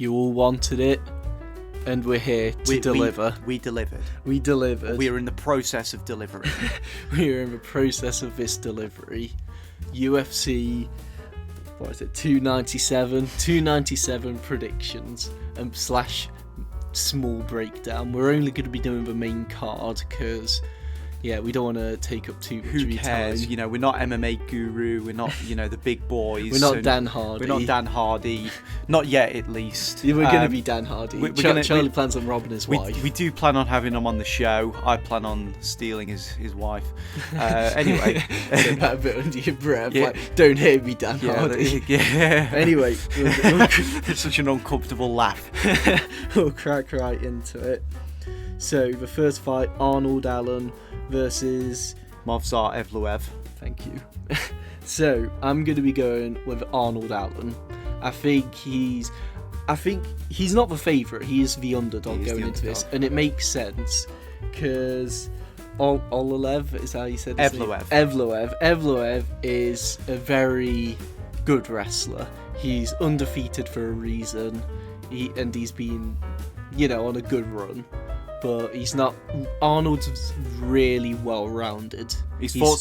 You all wanted it, and we're here to deliver. We delivered. We delivered. We are in the process of delivering. We are in the process of this delivery. UFC, what is it, 297? 297 predictions and slash small breakdown. We're only going to be doing the main card because... yeah, we don't want to take up too much of your time. Who cares? We're not MMA guru. We're not, the big boys. We're not Dan Hardy. We're not Dan Hardy. Not yet, at least. We're going to be Dan Hardy. Charlie plans on robbing his wife. We do plan on having him on the show. I plan on stealing his wife. Anyway. Say that a bit under your breath. Yeah. Like, don't hit me, Dan Hardy. Yeah. Anyway. It's such an uncomfortable laugh. We'll crack right into it. So, the first fight, Arnold Allen versus Movsar Evloev. Thank you. So I'm going to be going with Arnold Allen. I think he's not the favourite. He is the underdog going into this, and it makes sense because Evloev, is how you said his name? Evloev is a very good wrestler. He's undefeated for a reason. He's been, on a good run. But he's not. Arnold's really well-rounded. He's fought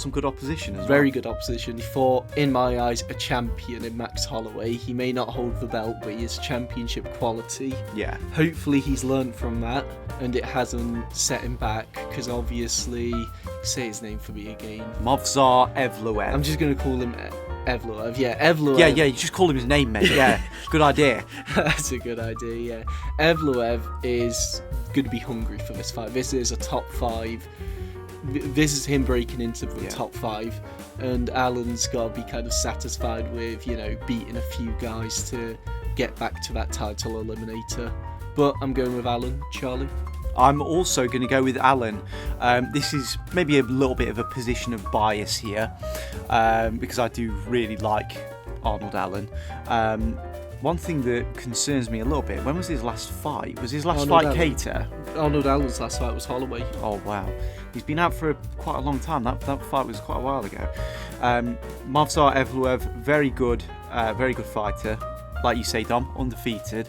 some good opposition as well. Very good opposition. He fought, in my eyes, a champion in Max Holloway. He may not hold the belt, but he is championship quality. Yeah. Hopefully he's learned from that, and it hasn't set him back, because obviously... say his name for me again. Movsar Evloev. I'm just going to call him Evloev. Yeah, Evloev. Yeah, you just call him his name, mate. Yeah, good idea. That's a good idea, yeah. Evloev is going to be hungry for this fight. This is a top 5. This is him breaking into the top 5, and Allen's got to be kind of satisfied with, beating a few guys to get back to that title eliminator. But I'm going with Allen. Charlie? I'm also going to go with Allen. This is maybe a little bit of a position of bias here, because I do really like Arnold Allen. One thing that concerns me a little bit, when was his last fight? Was his last fight Cater? Arnold Allen's last fight was Holloway. Oh, wow. He's been out for quite a long time. That fight was quite a while ago. Movsar Evloev, very good fighter. Like you say, Dom, undefeated.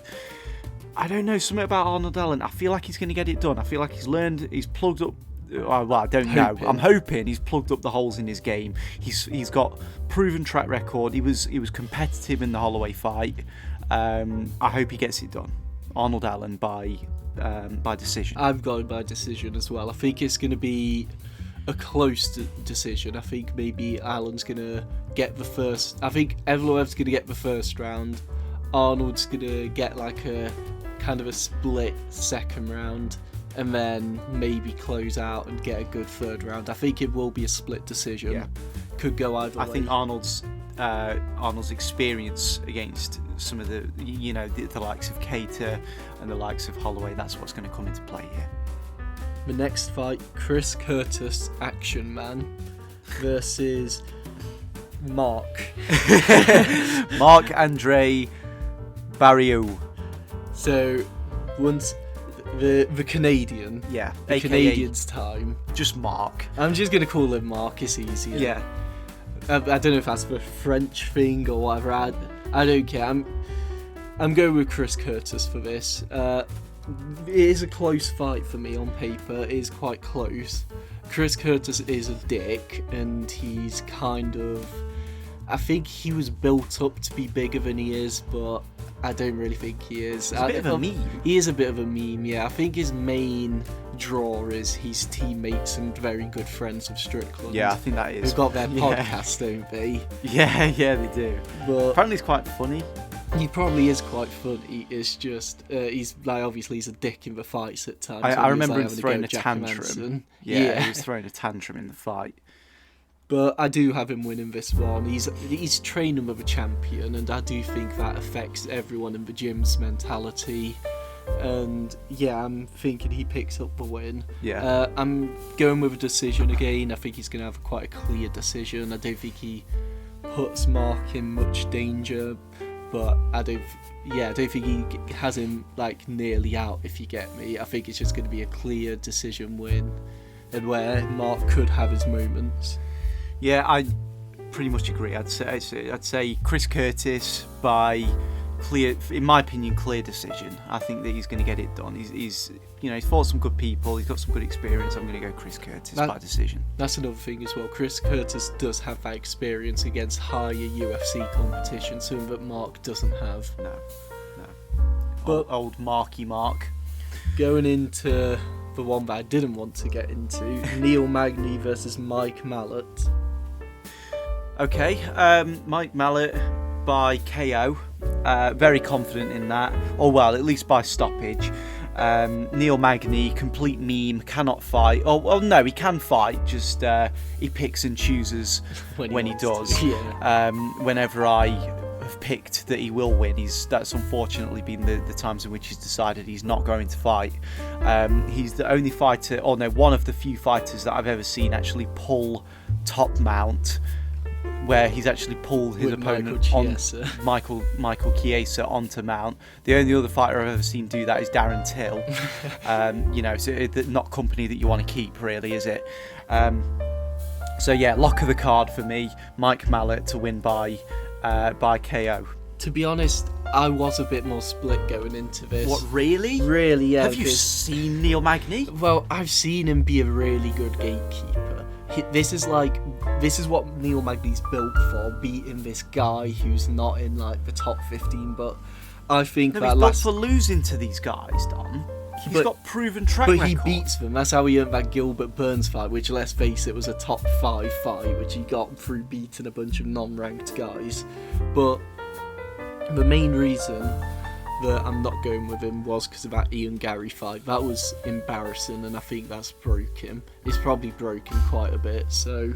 I don't know, something about Arnold Allen. I feel like he's going to get it done. I feel like he's plugged up... well, I don't know. I'm hoping he's plugged up the holes in his game. He's got proven track record. He was competitive in the Holloway fight. I hope he gets it done. Arnold Allen by decision. I've got him by decision as well. I think it's going to be a close decision. I think maybe Allen's going to get the first... I think Evloev's going to get the first round. Arnold's going to get like a kind of a split second round, and then maybe close out and get a good third round. I think it will be a split decision. Yeah. Could go either way. I think Arnold's experience against some of the likes of Cater and the likes of Holloway, that's what's going to come into play here. The next fight, Chris Curtis, Action Man, versus Mark Andre Barriou. So, once the Canadian, the AKA Canadian's time. Just Mark. I'm just gonna call him Mark. It's easier. Yeah. I don't know if that's the French thing or whatever. I don't care. I'm going with Chris Curtis for this. It is a close fight for me on paper. It is quite close. Chris Curtis is a dick, and he's kind of... I think he was built up to be bigger than he is, but I don't really think he is. He's a bit of a meme. He is a bit of a meme, yeah. I think his main draw is his teammates and very good friends with Strickland. Yeah, I think that is. They've got their podcast, don't they? Yeah, they do. But apparently he's quite funny. He probably is quite funny. It's just, he's a dick in the fights at times. I remember him throwing a tantrum. Yeah, he was throwing a tantrum in the fight. But I do have him winning this one. He's training with a champion, and I do think that affects everyone in the gym's mentality. And yeah, I'm thinking he picks up the win. Yeah. I'm going with a decision again. I think he's going to have quite a clear decision. I don't think he puts Mark in much danger, but I don't think he has him like nearly out, if you get me. I think it's just going to be a clear decision win, and where Mark could have his moments. Yeah, I pretty much agree. I'd say Chris Curtis by clear, in my opinion, clear decision. I think that he's going to get it done. He's fought some good people. He's got some good experience. I'm going to go Chris Curtis by decision. That's another thing as well. Chris Curtis does have that experience against higher UFC competition, something that Mark doesn't have. No. But old Marky Mark. Going into the one that I didn't want to get into, Neil Magny versus Mike Malott. Okay, Mike Malott by KO. Very confident in that. Or, well, at least by stoppage. Neil Magny, complete meme, cannot fight. Oh, well, no, he can fight, just he picks and chooses when he does. Yeah. Whenever I have picked that he will win, that's unfortunately been the times in which he's decided he's not going to fight. He's the only fighter, or no, one of the few fighters that I've ever seen actually pull top mount, where he's actually pulled his opponent Michael Chiesa onto mount. The only other fighter I've ever seen do that is Darren Till. So not company that you want to keep, really, is it? So yeah, lock of the card for me, Mike Malott to win by KO. To be honest, I was a bit more split going into this. What, really? Really, yeah. Have you seen Neil Magny? Well, I've seen him be a really good gatekeeper. This is what Neil Magny's built for, beating this guy who's not in like the top 15. But I think he's built for losing to these guys, Don. He's got proven track record. But he beats them. That's how he earned that Gilbert Burns fight, which, let's face it, was a top 5 fight, which he got through beating a bunch of non-ranked guys. But the main reason that I'm not going with him was because of that Ian Gary fight. That was embarrassing, and I think that's broke him. It's probably broken quite a bit, so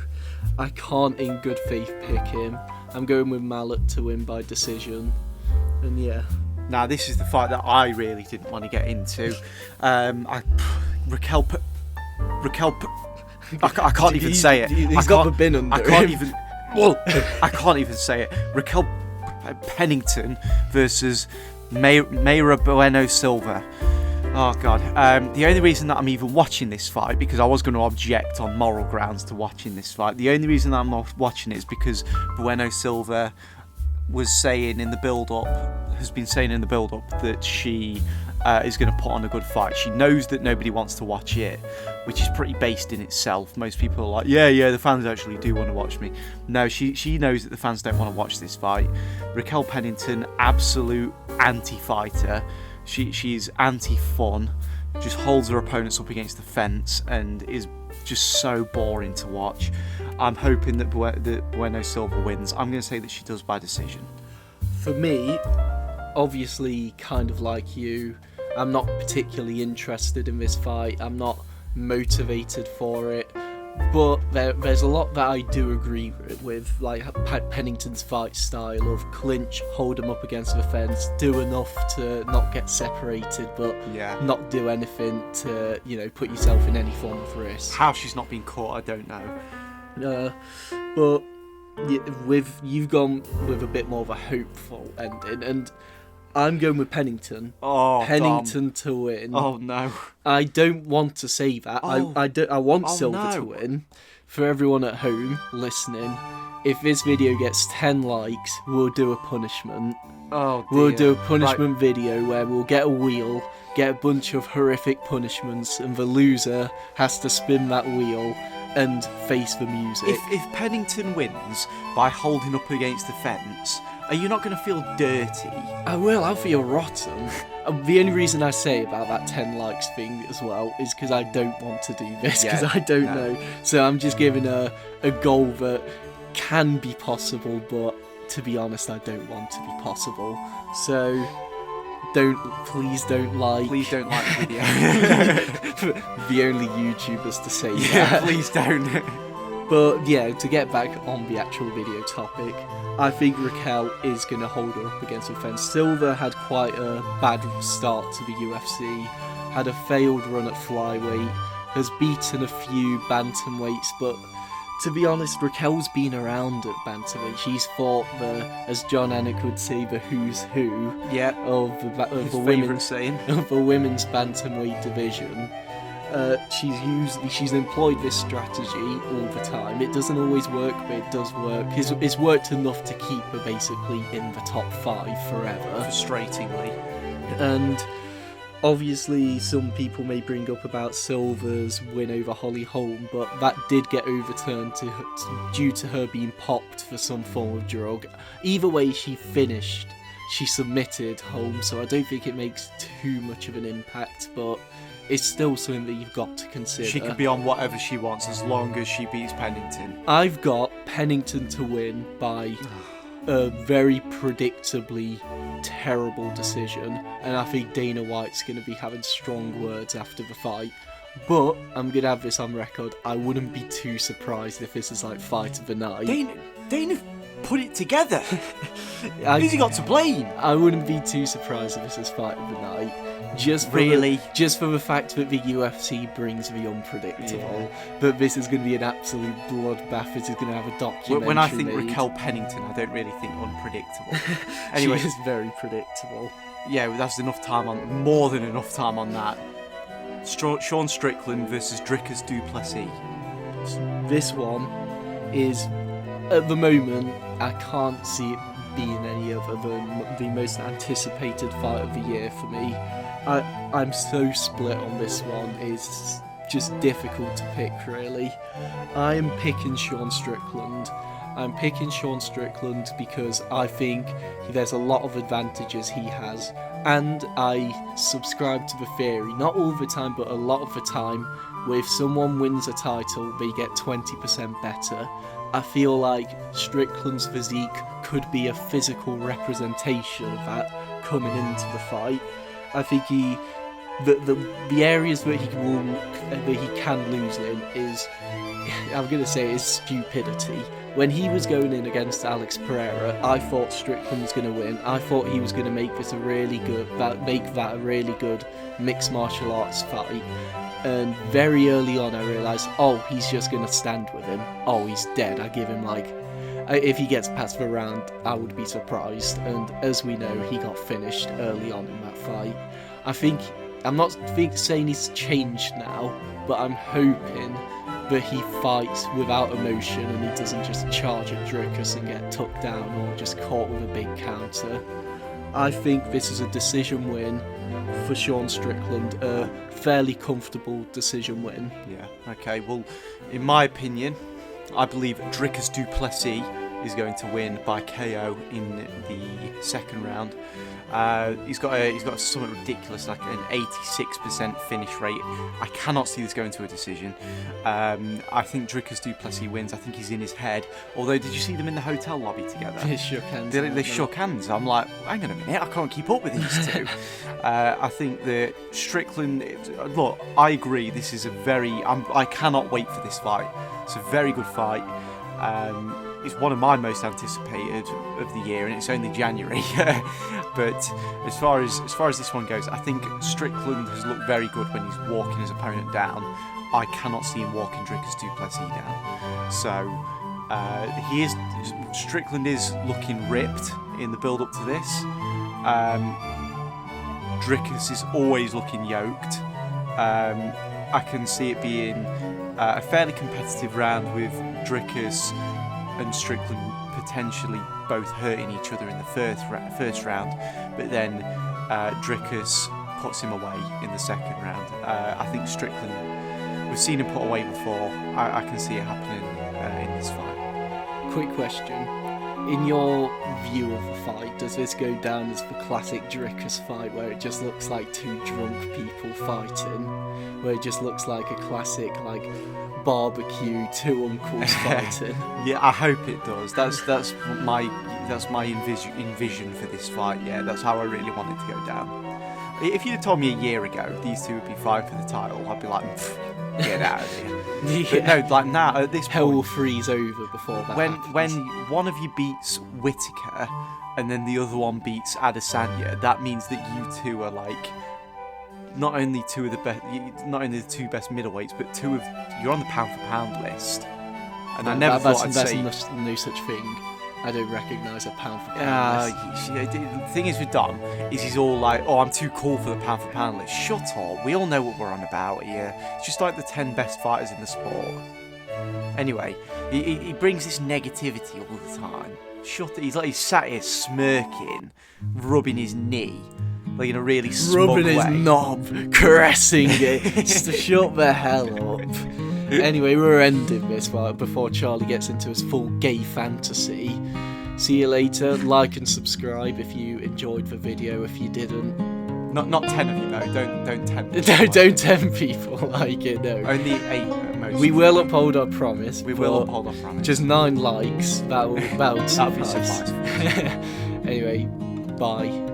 I can't in good faith pick him. I'm going with Malott to win by decision, and yeah. Now, this is the fight that I really didn't want to get into. Raquel, I can't even say it. He's got the bin under him. I can't even say it. Raquel Pennington versus Mayra Bueno Silva. Oh God. The only reason that I'm even watching this fight, because I was going to object on moral grounds to watching this fight, the only reason that I'm not watching it is because Bueno Silva has been saying in the build-up that she is going to put on a good fight. She knows that nobody wants to watch it, which is pretty based in itself. Most people are like, yeah, the fans actually do want to watch me. No, she knows that the fans don't want to watch this fight. Raquel Pennington, absolute anti-fighter. She's anti-fun, just holds her opponents up against the fence and is just so boring to watch. I'm hoping that Bueno Silva wins. I'm going to say that she does by decision. For me, obviously, kind of like you, I'm not particularly interested in this fight. I'm not motivated for it. But there's a lot that I do agree with, like Pennington's fight style of clinch, hold him up against the fence, do enough to not get separated, but not do anything to, put yourself in any form of risk. How she's not been caught, I don't know. But you've gone with a bit more of a hopeful ending, and I'm going with Pennington. Oh, Pennington Dom. to win. Oh no! I don't want to say that. I want Silva to win. For everyone at home listening, if this video gets 10 likes, we'll do a punishment. Oh, dear. We'll do a punishment video where we'll get a wheel, get a bunch of horrific punishments, and the loser has to spin that wheel and face the music. If Pennington wins by holding up against the fence, are you not going to feel dirty? I will. I'll feel rotten. The only reason I say about that 10 likes thing as well is because I don't want to do this, because I don't know. So I'm just giving a goal that can be possible, but to be honest, I don't want to be possible. So please don't like. Please don't like the video. The only YouTubers to say that. Yeah, please don't. But yeah, to get back on the actual video topic, I think Raquel is going to hold her up against the fence. Silva had quite a bad start to the UFC, had a failed run at flyweight, has beaten a few bantamweights, but to be honest, Raquel's been around at bantamweight. She's fought as John Anik would say, the who's who of the women's bantamweight division. she's employed this strategy all the time. It doesn't always work, but it does work. It's worked enough to keep her basically in the top 5 forever. Frustratingly. And obviously, some people may bring up about Silver's win over Holly Holm, but that did get overturned due to her being popped for some form of drug. Either way, she finished. She submitted Holm, so I don't think it makes too much of an impact, but it's still something that you've got to consider. She can be on whatever she wants as long as she beats Pennington. I've got Pennington to win by a very predictably terrible decision, and I think Dana White's going to be having strong words after the fight. But I'm going to have this on record. I wouldn't be too surprised if this is like fight of the night. Dana put it together. Who's he got to blame? I wouldn't be too surprised if this is fight of the night. Just for the fact that the UFC brings the unpredictable. Yeah. But this is going to be an absolute bloodbath. This is going to have a documentary. When I think Raquel Pennington, I don't really think unpredictable. Anyway, she is very predictable. Yeah, that's enough time on. More than enough time on that. Sean Strickland versus Dricus du Plessis. This one is, at the moment, I can't see it being any other than the most anticipated fight of the year for me. I'm so split on this one. It's just difficult to pick, really. I am picking Sean Strickland. I'm picking Sean Strickland because I think there's a lot of advantages he has, and I subscribe to the theory, not all the time, but a lot of the time, where if someone wins a title, they get 20% better. I feel like Strickland's physique could be a physical representation of that coming into the fight. I think the areas that he can lose in is, I'm going to say, is stupidity. When he was going in against Alex Pereira, I thought Strickland was going to win. I thought he was going to make that a really good mixed martial arts fight. And very early on I realised, he's just going to stand with him. He's dead. I give him if he gets past the round, I would be surprised. And as we know, he got finished early on in that fight. I'm not saying he's changed now, but I'm hoping that he fights without emotion and he doesn't just charge at Dricus and get tucked down or just caught with a big counter. I think this is a decision win for Sean Strickland, a fairly comfortable decision win. Yeah, okay, well, in my opinion, I believe Dricus du Plessis is going to win by KO in the second round. He's got something ridiculous, like an 86% finish rate. I cannot see this going to a decision. I think Dricus du Plessis wins. I think he's in his head. Although, did you see them in the hotel lobby together? They shook hands. They shook hands. I'm like, hang on a minute, I can't keep up with these two. I think that Strickland. Look, I agree. This is I cannot wait for this fight. It's a very good fight. It's one of my most anticipated of the year, and it's only January. But as far as this one goes, I think Strickland has looked very good when he's walking his opponent down. I cannot see him walking Dricus du Plessis down. So Strickland is looking ripped in the build-up to this. Dricus is always looking yoked. I can see it being a fairly competitive round with Dricus and Strickland potentially both hurting each other in the first round, but then Dricus puts him away in the second round. I think Strickland, we've seen him put away before. I can see it happening in this fight. Quick question. In your view of the fight, does this go down as the classic Dricus fight where it just looks like two drunk people fighting? Where it just looks like a classic, barbecue, two uncles fighting? Yeah, I hope it does. That's my envision for this fight. Yeah, that's how I really want it to go down. If you'd have told me a year ago these two would be fighting for the title, I'd be like, get out of here. Yeah. But no, now at this hell point, will freeze over before that happens. When one of you beats Whittaker and then the other one beats Adesanya, that means that you two are not only two of the best, not only the two best middleweights, but you're on the pound for pound list. And I never thought I'd say no such thing. I don't recognise a pound for pound list. The thing is with Dom is he's all like, oh, I'm too cool for the pound for pound list. Shut up. We all know what we're on about here. It's just like the 10 best fighters in the sport. Anyway, he brings this negativity all the time. He's sat here smirking, rubbing his knee, like in a really smug rubbing way. his knob, caressing it, just to shut the hell up. Anyway, we're ending this before Charlie gets into his full gay fantasy. See you later. Like and subscribe if you enjoyed the video. If you didn't, not 10 of you though. Don't tempt. Don't tempt people like it. No. Only 8 at most. We will uphold our promise. We will uphold our promise. Just 9 likes. That'll That'll be suffice. Anyway, bye.